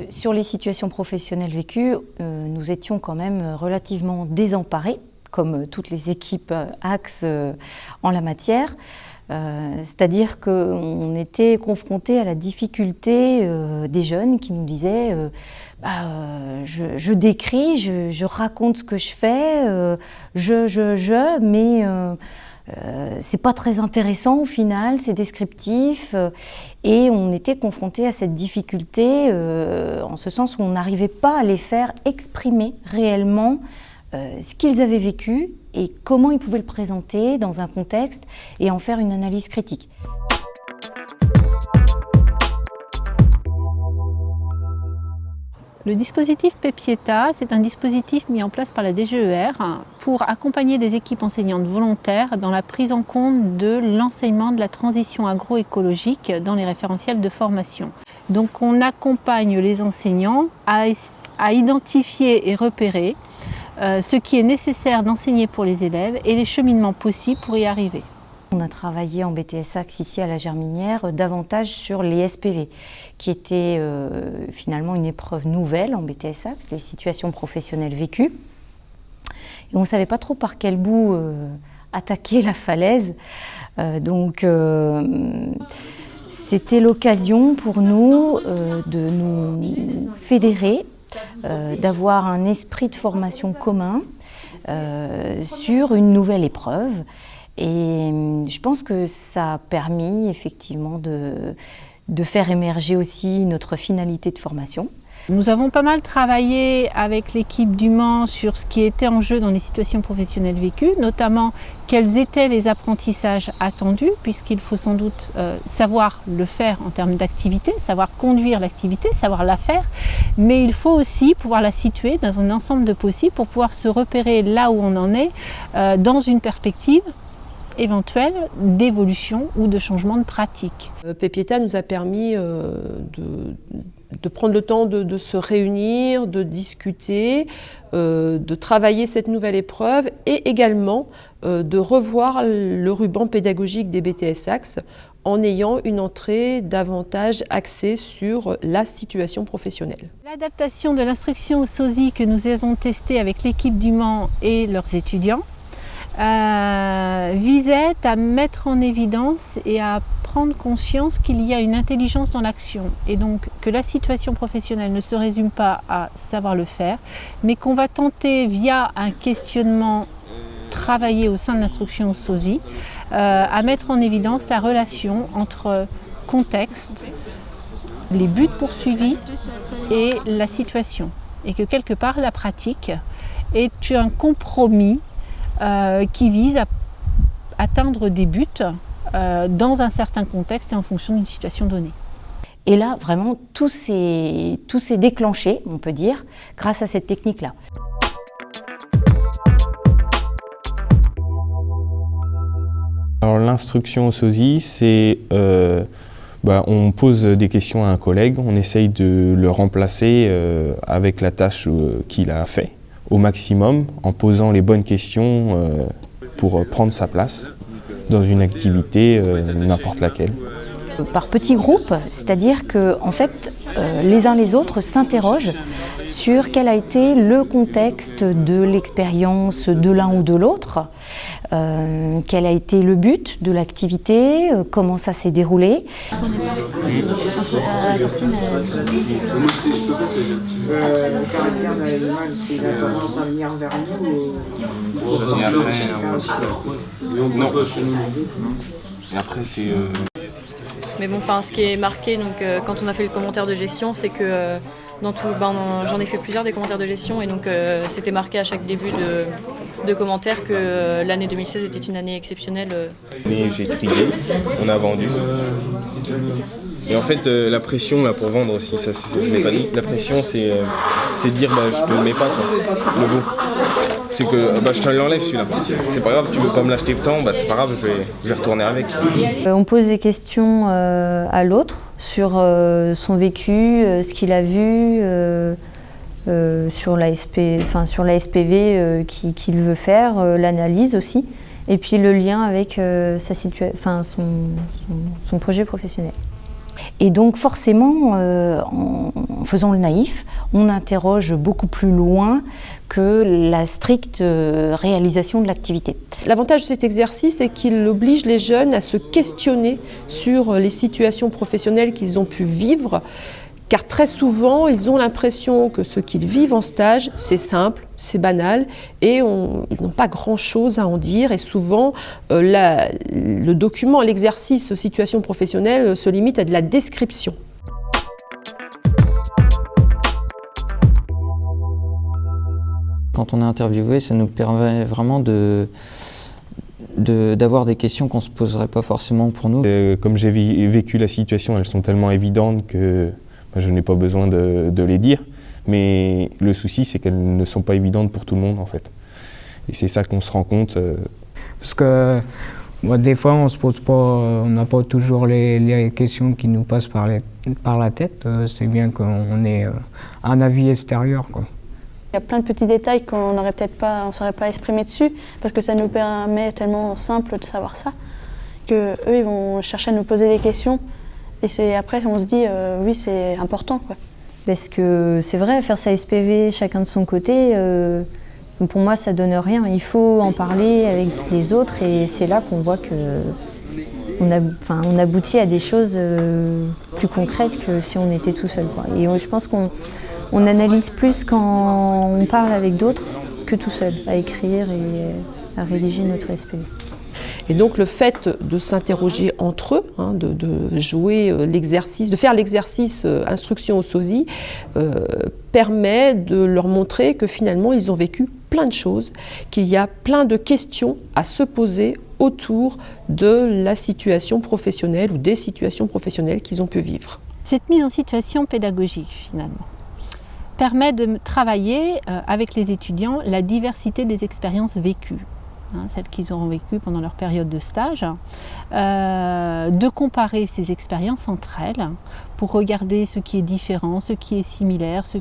Sur les situations professionnelles vécues, nous étions quand même relativement désemparés, comme toutes les équipes Axe en la matière. C'est-à-dire qu'on était confrontés à la difficulté des jeunes qui nous disaient je décris, je raconte ce que je fais, mais c'est pas très intéressant au final, c'est descriptif. Et on était confrontés à cette difficulté en ce sens où on n'arrivait pas à les faire exprimer réellement ce qu'ils avaient vécu et comment ils pouvaient le présenter dans un contexte et en faire une analyse critique. Le dispositif Pepieta, c'est un dispositif mis en place par la DGER pour accompagner des équipes enseignantes volontaires dans la prise en compte de l'enseignement de la transition agroécologique dans les référentiels de formation. Donc on accompagne les enseignants à identifier et repérer ce qui est nécessaire d'enseigner pour les élèves et les cheminements possibles pour y arriver. On a travaillé en BTS Axe ici à la Germinière davantage sur les SPV, qui était finalement une épreuve nouvelle en BTS Axe, les situations professionnelles vécues. Et on ne savait pas trop par quel bout attaquer la falaise. C'était l'occasion pour nous de nous fédérer, d'avoir un esprit de formation commun sur une nouvelle épreuve. Et je pense que ça a permis effectivement de faire émerger aussi notre finalité de formation. Nous avons pas mal travaillé avec l'équipe du Mans sur ce qui était en jeu dans les situations professionnelles vécues, notamment quels étaient les apprentissages attendus, puisqu'il faut sans doute savoir le faire en termes d'activité, savoir conduire l'activité, savoir la faire, mais il faut aussi pouvoir la situer dans un ensemble de possibles pour pouvoir se repérer là où on en est dans une perspective éventuelle d'évolution ou de changement de pratique. Pepieta nous a permis de prendre le temps de se réunir, de discuter, de travailler cette nouvelle épreuve et également de revoir le ruban pédagogique des BTS Axe en ayant une entrée davantage axée sur la situation professionnelle. L'adaptation de l'instruction au SOSI que nous avons testée avec l'équipe du Mans et leurs étudiants visait à mettre en évidence et à prendre conscience qu'il y a une intelligence dans l'action et donc que la situation professionnelle ne se résume pas à savoir le faire, mais qu'on va tenter via un questionnement travaillé au sein de l'instruction au SOSI à mettre en évidence la relation entre contexte, les buts poursuivis et la situation et que quelque part la pratique est un compromis qui vise à atteindre des buts dans un certain contexte et en fonction d'une situation donnée. Et là, vraiment, tout s'est déclenché, on peut dire, grâce à cette technique-là. Alors l'instruction au SOSI, c'est on pose des questions à un collègue, on essaye de le remplacer avec la tâche qu'il a fait au maximum en posant les bonnes questions pour prendre sa place dans une activité n'importe laquelle. Par petits groupes, c'est-à-dire que en fait, les uns les autres s'interrogent sur quel a été le contexte de l'expérience de l'un ou de l'autre, quel a été le but de l'activité, comment ça s'est déroulé. Et après, c'est... Mais bon, ce qui est marqué, donc, quand on a fait le commentaire de gestion, c'est que j'en ai fait plusieurs des commentaires de gestion et donc c'était marqué à chaque début de commentaire que l'année 2016 était une année exceptionnelle. J'ai trié, on a vendu. Et en fait, la pression là, pour vendre aussi, ça je l'ai pas dit. La pression, c'est de dire je te le mets pas, quoi, le veau. C'est que je te l'enlève celui-là. C'est pas grave, tu veux pas me l'acheter tant, c'est pas grave, je vais retourner avec. On pose des questions à l'autre sur son vécu, ce qu'il a vu sur la SPV qu'il veut faire, l'analyse aussi, et puis le lien avec son projet professionnel. Et donc forcément, en faisant le naïf, on interroge beaucoup plus loin que la stricte réalisation de l'activité. L'avantage de cet exercice, c'est qu'il oblige les jeunes à se questionner sur les situations professionnelles qu'ils ont pu vivre, car très souvent, ils ont l'impression que ce qu'ils vivent en stage, c'est simple, c'est banal, et ils n'ont pas grand-chose à en dire. Et souvent, le document, l'exercice situation professionnelle se limite à de la description. Quand on est interviewé, ça nous permet vraiment d'avoir des questions qu'on ne se poserait pas forcément pour nous. Comme j'ai vécu la situation, elles sont tellement évidentes que je n'ai pas besoin de les dire. Mais le souci, c'est qu'elles ne sont pas évidentes pour tout le monde, en fait. Et c'est ça qu'on se rend compte. Parce que des fois, on se pose pas, on n'a pas toujours les questions qui nous passent par la tête. C'est bien qu'on ait un avis extérieur, quoi. Il y a plein de petits détails qu'on n'aurait peut-être pas, on ne saurait pas exprimer dessus, parce que ça nous permet tellement simple de savoir ça, qu'eux, ils vont chercher à nous poser des questions, et après on se dit, oui, c'est important, quoi. Parce que c'est vrai, faire sa SPV chacun de son côté, pour moi, ça donne rien. Il faut en parler avec les autres, et c'est là qu'on voit on aboutit à des choses plus concrètes que si on était tout seul, quoi. Et je pense qu'on analyse plus quand on parle avec d'autres que tout seul, à écrire et à rédiger notre SPV. Et donc le fait de s'interroger entre eux, de jouer l'exercice, de faire l'exercice instruction au sosie, permet de leur montrer que finalement ils ont vécu plein de choses, qu'il y a plein de questions à se poser autour de la situation professionnelle ou des situations professionnelles qu'ils ont pu vivre. Cette mise en situation pédagogique, finalement, permet de travailler avec les étudiants la diversité des expériences vécues, celles qu'ils auront vécues pendant leur période de stage, de comparer ces expériences entre elles pour regarder ce qui est différent, ce qui est similaire, ce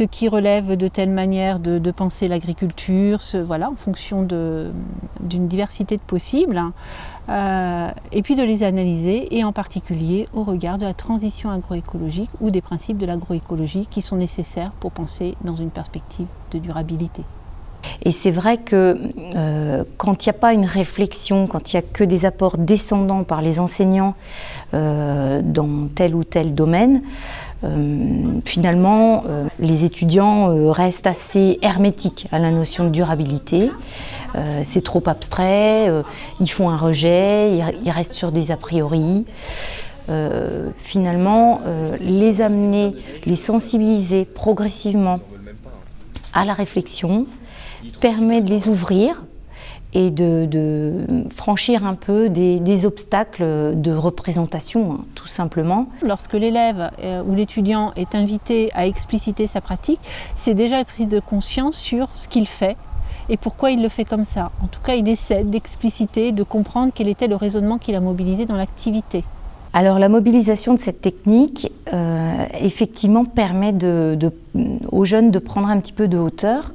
qui relève de telle manière de penser l'agriculture, voilà, en fonction d'une diversité de possibles, et puis de les analyser, et en particulier au regard de la transition agroécologique ou des principes de l'agroécologie qui sont nécessaires pour penser dans une perspective de durabilité. Et c'est vrai que quand il n'y a pas une réflexion, quand il n'y a que des apports descendants par les enseignants dans tel ou tel domaine, finalement, les étudiants restent assez hermétiques à la notion de durabilité. C'est trop abstrait, ils font un rejet, ils restent sur des a priori. Finalement, les amener, les sensibiliser progressivement à la réflexion permet de les ouvrir et de franchir un peu des obstacles de représentation, tout simplement. Lorsque l'élève ou l'étudiant est invité à expliciter sa pratique, c'est déjà une prise de conscience sur ce qu'il fait et pourquoi il le fait comme ça. En tout cas, il essaie d'expliciter, de comprendre quel était le raisonnement qu'il a mobilisé dans l'activité. Alors la mobilisation de cette technique, effectivement, permet aux jeunes de prendre un petit peu de hauteur,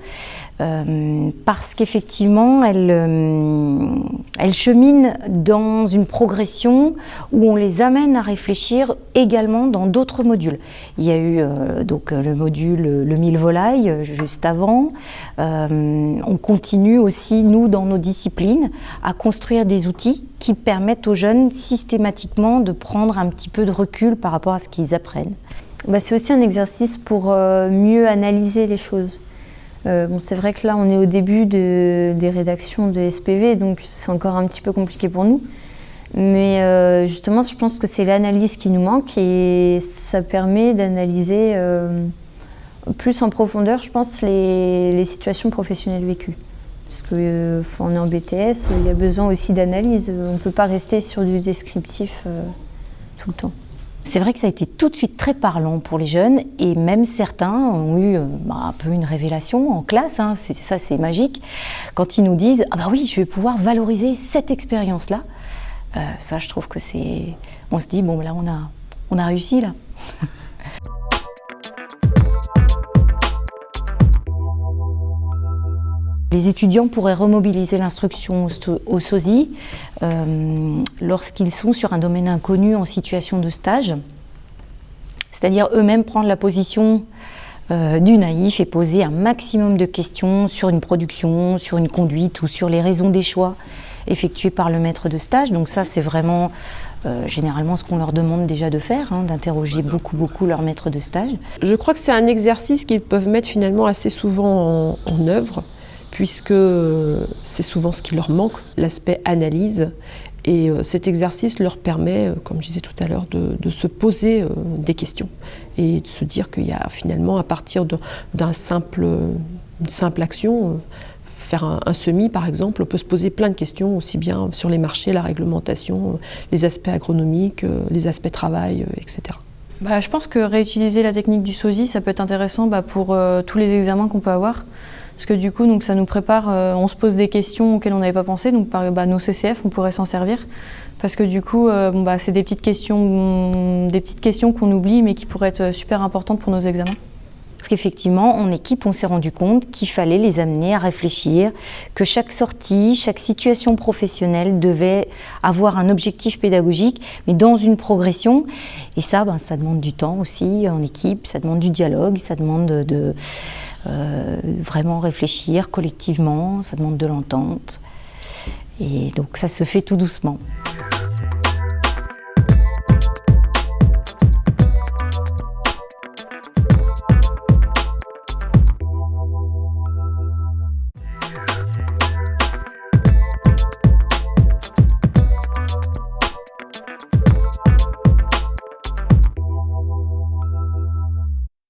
parce qu'effectivement, elle chemine dans une progression où on les amène à réfléchir également dans d'autres modules. Il y a eu donc le module le mille volailles juste avant. On continue aussi, nous, dans nos disciplines, à construire des outils qui permettent aux jeunes systématiquement de prendre un petit peu de recul par rapport à ce qu'ils apprennent. C'est aussi un exercice pour mieux analyser les choses. C'est vrai que là, on est au début des rédactions de SPV, donc c'est encore un petit peu compliqué pour nous. Mais justement, je pense que c'est l'analyse qui nous manque et ça permet d'analyser plus en profondeur, je pense, les situations professionnelles vécues. Parce qu'on est en BTS, il y a besoin aussi d'analyse. On ne peut pas rester sur du descriptif tout le temps. C'est vrai que ça a été tout de suite très parlant pour les jeunes et même certains ont eu un peu une révélation en classe, c'est magique, quand ils nous disent « Ah bah oui, je vais pouvoir valoriser cette expérience-là ». Ça, je trouve que c'est... On se dit « Bon, là, on a réussi, là ». Les étudiants pourraient remobiliser l'instruction au SOSI lorsqu'ils sont sur un domaine inconnu en situation de stage, c'est-à-dire eux-mêmes prendre la position du naïf et poser un maximum de questions sur une production, sur une conduite ou sur les raisons des choix effectués par le maître de stage. Donc ça, c'est vraiment généralement ce qu'on leur demande déjà de faire, d'interroger beaucoup leur maître de stage. Je crois que c'est un exercice qu'ils peuvent mettre finalement assez souvent en œuvre, puisque c'est souvent ce qui leur manque, l'aspect analyse. Et cet exercice leur permet, comme je disais tout à l'heure, de se poser des questions et de se dire qu'il y a finalement, à partir d'une simple action, faire un semis par exemple, on peut se poser plein de questions, aussi bien sur les marchés, la réglementation, les aspects agronomiques, les aspects travail, etc. Je pense que réutiliser la technique du SOSI, ça peut être intéressant pour tous les examens qu'on peut avoir. Parce que du coup, donc, ça nous prépare, on se pose des questions auxquelles on n'avait pas pensé. Donc, nos CCF, on pourrait s'en servir. Parce que du coup, c'est des petites questions qu'on oublie, mais qui pourraient être super importantes pour nos examens. Parce qu'effectivement, en équipe, on s'est rendu compte qu'il fallait les amener à réfléchir, que chaque sortie, chaque situation professionnelle devait avoir un objectif pédagogique, mais dans une progression. Et ça, ça demande du temps aussi en équipe, ça demande du dialogue, ça demande de vraiment réfléchir collectivement, ça demande de l'entente. Et donc ça se fait tout doucement.